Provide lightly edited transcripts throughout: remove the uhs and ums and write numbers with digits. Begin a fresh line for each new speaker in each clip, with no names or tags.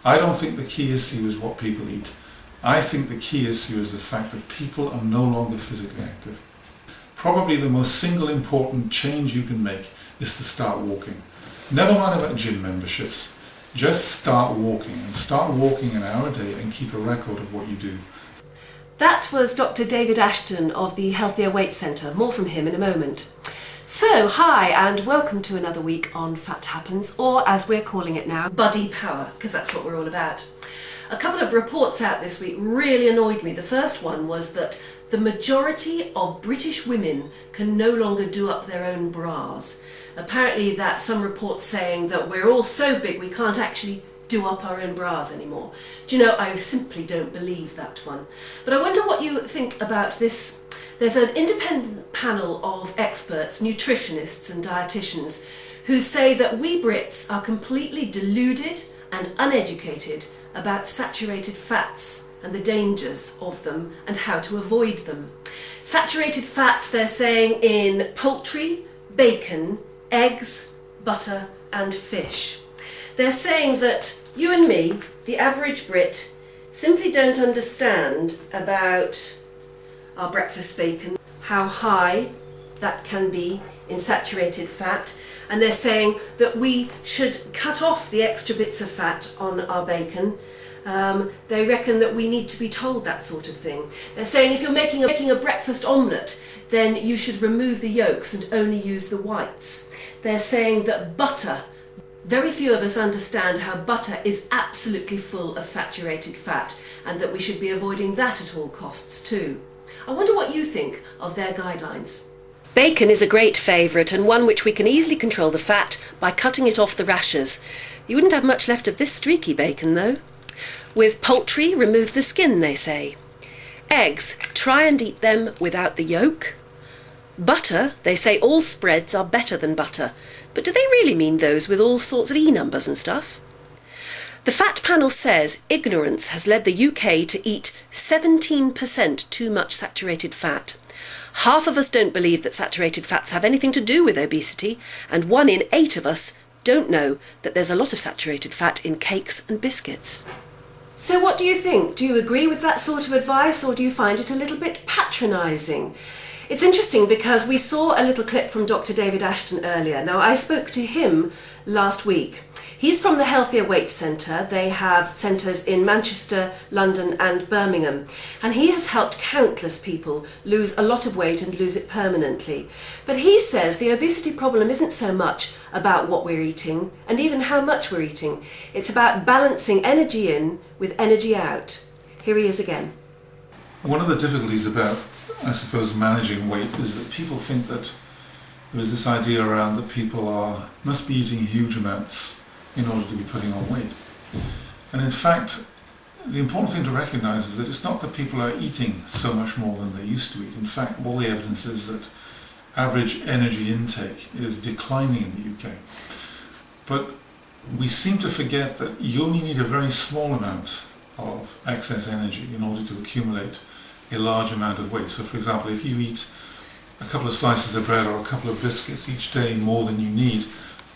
I don't think the key issue is what people eat. I think the key issue is the fact that people are no longer physically active. Probably the most single important change you can make is to start walking. Never mind about gym memberships. Just start walking, and start walking an hour a day and keep a record of what you do.
That was Dr. David Ashton of the Healthier Weight Centre. More from him in a moment. So, hi and welcome to another week on Fat Happens, or as we're calling it now, Body Power, because that's what we're all about. A couple of reports out this week really annoyed me. The first one was that the majority of British women can no longer do up their own bras. Apparently that's some reports saying that we're all so big we can't actually do up our own bras anymore. Do you know, I simply don't believe that one. But I wonder what you think about this. There's an independent panel of experts, nutritionists and dietitians, who say that we Brits are completely deluded and uneducated about saturated fats and the dangers of them and how to avoid them. Saturated fats, they're saying, in poultry, bacon, eggs, butter and fish. They're saying that you and me, the average Brit, simply don't understand about our breakfast bacon, how high that can be in saturated fat, and they're saying that we should cut off the extra bits of fat on our bacon. They reckon that we need to be told that sort of thing. They're saying if you're making a breakfast omelette, then you should remove the yolks and only use the whites. They're saying that butter, very few of us understand how butter is absolutely full of saturated fat and that we should be avoiding that at all costs too. I wonder what you think of their guidelines. Bacon is a great favourite and one which we can easily control the fat by cutting it off the rashers. You wouldn't have much left of this streaky bacon though. With poultry, remove the skin, they say. Eggs, try and eat them without the yolk. Butter, they say all spreads are better than butter, but do they really mean those with all sorts of E numbers and stuff? The Fat Panel says ignorance has led the UK to eat 17% too much saturated fat. Half of us don't believe that saturated fats have anything to do with obesity, and 1 in 8 of us don't know that there's a lot of saturated fat in cakes and biscuits. So what do you think? Do you agree with that sort of advice, or do you find it a little bit patronising? It's interesting because we saw a little clip from Dr. David Ashton earlier. Now, I spoke to him last week. He's from the Healthier Weight Centre. They have centres in Manchester, London and Birmingham. And he has helped countless people lose a lot of weight and lose it permanently. But he says the obesity problem isn't so much about what we're eating and even how much we're eating. It's about balancing energy in with energy out. Here he is again.
One of the difficulties about, I suppose, managing weight is that people think that there is this idea around that people must be eating huge amounts in order to be putting on weight. And in fact, the important thing to recognise is that it's not that people are eating so much more than they used to eat. In fact, all the evidence is that average energy intake is declining in the UK. But we seem to forget that you only need a very small amount of excess energy in order to accumulate a large amount of weight. So for example, if you eat a couple of slices of bread or a couple of biscuits each day more than you need,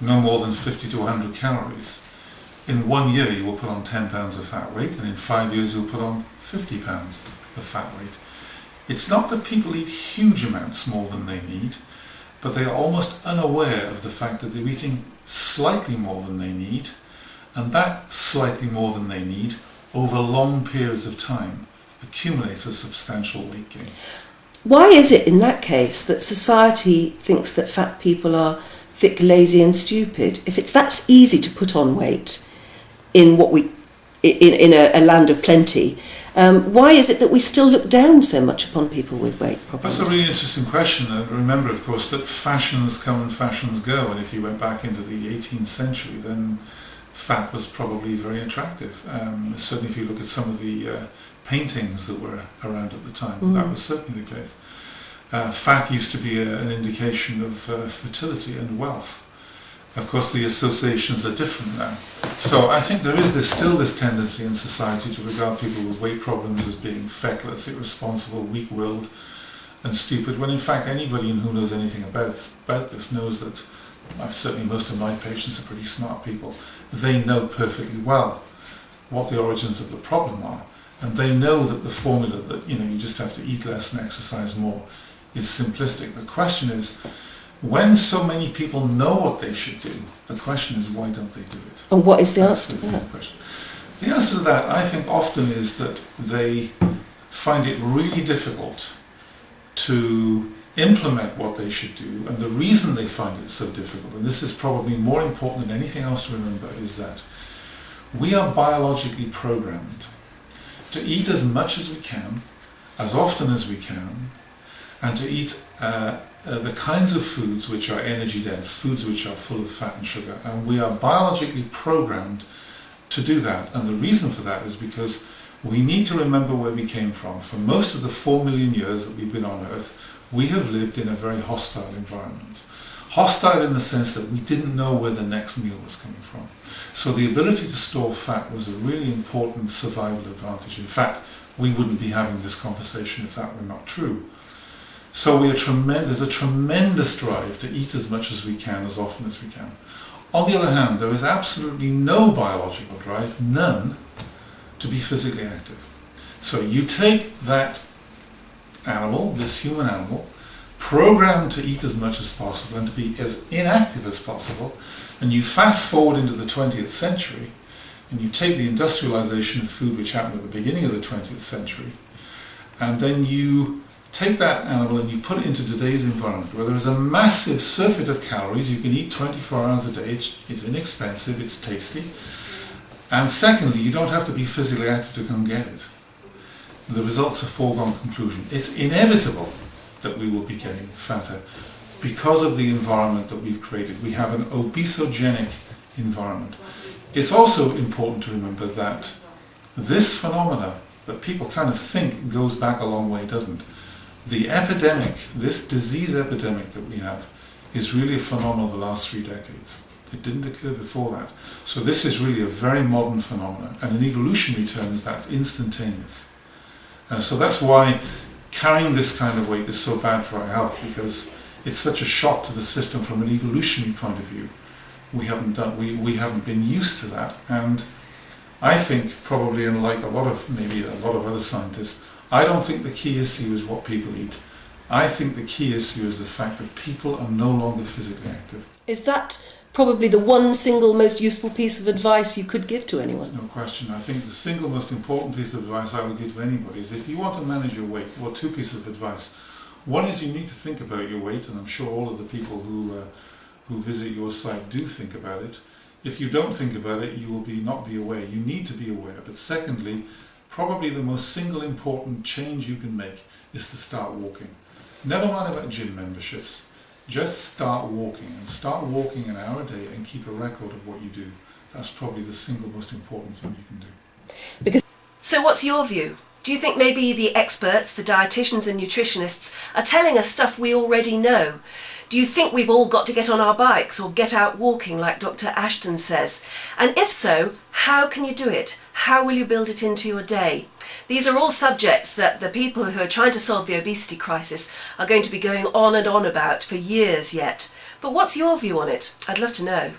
no more than 50 to 100 calories, in 1 year you will put on 10 pounds of fat weight, and in 5 years you'll put on 50 pounds of fat weight. It's not that people eat huge amounts more than they need, but they are almost unaware of the fact that they're eating slightly more than they need, and that slightly more than they need over long periods of time accumulates a substantial weight gain.
Why is it in that case that society thinks that fat people are thick, lazy and stupid? If it's that easy to put on weight in a land of plenty, why is it that we still look down so much upon people with weight problems?
That's a really interesting question. And remember, of course, that fashions come and fashions go, and if you went back into the 18th century, then fat was probably very attractive. Certainly if you look at some of the paintings that were around at the time, that was certainly the case. Fat used to be an indication of fertility and wealth. Of course, the associations are different now. So I think there is still this tendency in society to regard people with weight problems as being feckless, irresponsible, weak-willed and stupid, when in fact anybody who knows anything about this knows that, certainly most of my patients are pretty smart people. They know perfectly well what the origins of the problem are. And they know that the formula that, you just have to eat less and exercise more is simplistic. The question is, when so many people know what they should do, the question is, why don't they do it?
And what is the answer to that?
The answer to that, I think, often is that they find it really difficult to implement what they should do. And the reason they find it so difficult, and this is probably more important than anything else to remember, is that we are biologically programmed to eat as much as we can, as often as we can, and to eat the kinds of foods which are energy dense, foods which are full of fat and sugar. And we are biologically programmed to do that. And the reason for that is because we need to remember where we came from. For most of the 4 million years that we've been on Earth, we have lived in a very hostile environment. Hostile in the sense that we didn't know where the next meal was coming from. So the ability to store fat was a really important survival advantage. In fact, we wouldn't be having this conversation if that were not true. So there's a tremendous drive to eat as much as we can, as often as we can. On the other hand, there is absolutely no biological drive, none, to be physically active. So you take that animal, this human animal, programmed to eat as much as possible and to be as inactive as possible, and you fast forward into the 20th century, and you take the industrialization of food which happened at the beginning of the 20th century, and then you take that animal and you put it into today's environment where there is a massive surfeit of calories. You can eat 24 hours a day, it's inexpensive, it's tasty, and secondly, you don't have to be physically active to come get it. The result's a foregone conclusion. It's inevitable that we will be getting fatter because of the environment that we've created. We have an obesogenic environment. It's also important to remember that this phenomena that people kind of think goes back a long way doesn't. The epidemic, this disease epidemic that we have, is really a phenomenon of the last 3 decades. It didn't occur before that. So this is really a very modern phenomenon, and in evolutionary terms that's instantaneous. So that's why carrying this kind of weight is so bad for our health, because it's such a shock to the system from an evolutionary point of view. We haven't been used to that, and I think probably, unlike a lot of other scientists, I don't think the key issue is what people eat. I think the key issue is the fact that people are no longer physically active.
Is that probably the one single most useful piece of advice you could give to anyone?
There's no question. I think the single most important piece of advice I would give to anybody is, if you want to manage your weight, well, 2 pieces of advice. One is you need to think about your weight, and I'm sure all of the people who visit your site do think about it. If you don't think about it, you will not be aware. You need to be aware. But secondly, probably the most single important change you can make is to start walking. Never mind about gym memberships. Just start walking, and start walking an hour a day and keep a record of what you do. That's probably the single most important thing you can do.
So what's your view? Do you think maybe the experts, the dietitians and nutritionists, are telling us stuff we already know? Do you think we've all got to get on our bikes or get out walking like Dr. Ashton says? And if so, how can you do it? How will you build it into your day? These are all subjects that the people who are trying to solve the obesity crisis are going to be going on and on about for years yet. But what's your view on it? I'd love to know.